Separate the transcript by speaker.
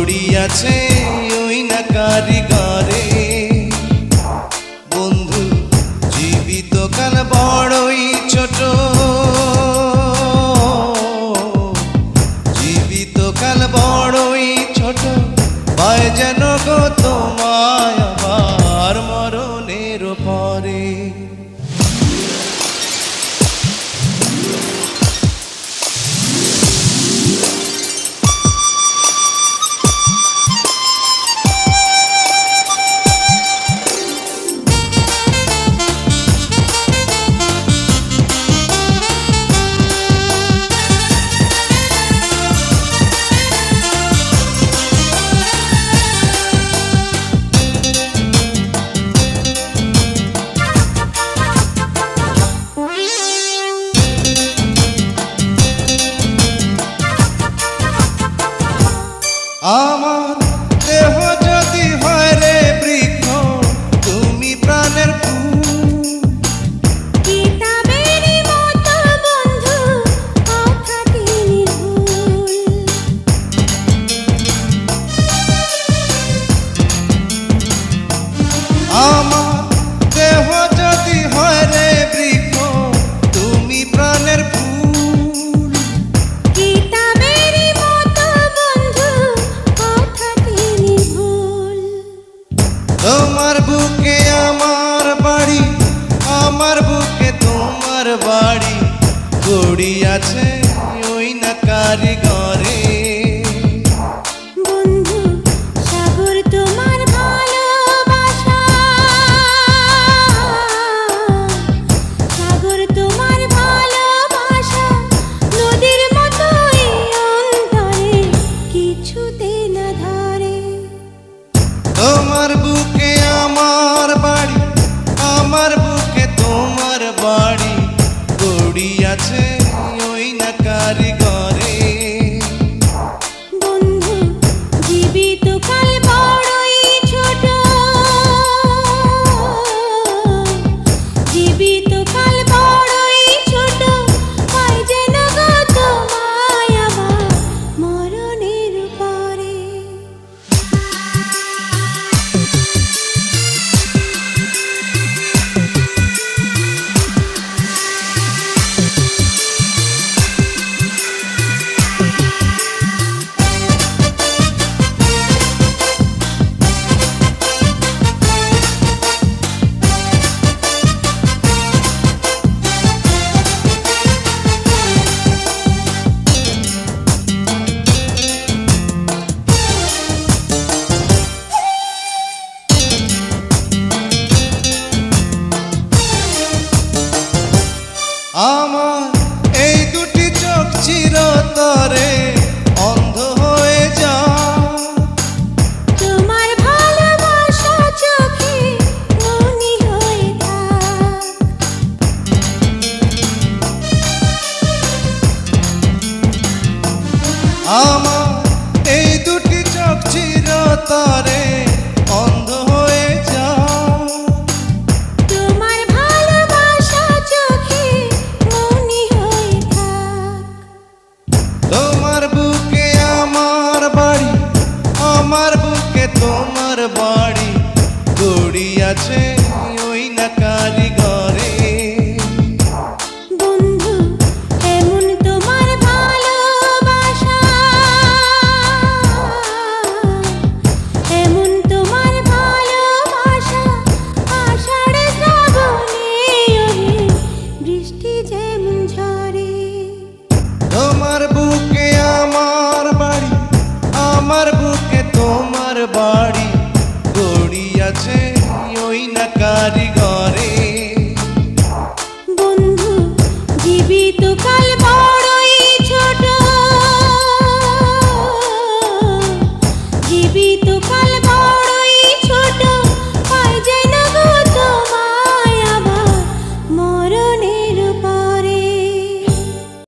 Speaker 1: গড়িয়াছে ওই না কারিগরে। বন্ধু জীবিত কাল বড়ই ছোট, জীবিত কাল বড়ই ছোট, পায় যেন গো তোমায় আবার মরণের পরে। আমার দেহ যদি হয় রে বৃক্ষ, তুমি প্রাণের ফুল।
Speaker 2: কিতাবেরই মতো বন্ধু কথাটি নির্ভুল।
Speaker 1: আমার দেহ যদি হয় রে বৃক্ষ, তুমি প্রাণের ফুল। তোমার বুকে আমার বাড়ি, আমার বুকে তোমার বাড়ি, গড়িয়াছে ওই না কারিগরে।
Speaker 2: বন্ধু সাগর তোমার ভালোবাসা, সাগর তোমার ভালোবাসা, নদীর মতো এই অন্তরে কিছুতে না ধরে।
Speaker 1: তোমার বুকে আমার বাড়ি, আমার বুকে তোমার বাড়ি, গড়িয়াছে ওই না কারিগরে।
Speaker 2: বন্ধু জীবিত কাল বড়ই ছোট, জীবিত কাল বড়ই ছোট, পায় যেন গো তোমায় আবার মরণের পরে।
Speaker 1: আমার এই দুটি চোখ চিরতরে অন্ধ হয়ে যায়।
Speaker 2: তোমার ভালোবাসা চোখে মনি হয়ে থাক।
Speaker 1: আমার এই দুটি চোখ চিরতরে অন্ধ হয়ে যায়।
Speaker 2: তোমার ভালোবাসা চোখে মনি হয়ে থাক।
Speaker 1: তোমার বুকে আমার বাড়ি, আমার বুকে তোমার বাড়ি, গড়িয়াছে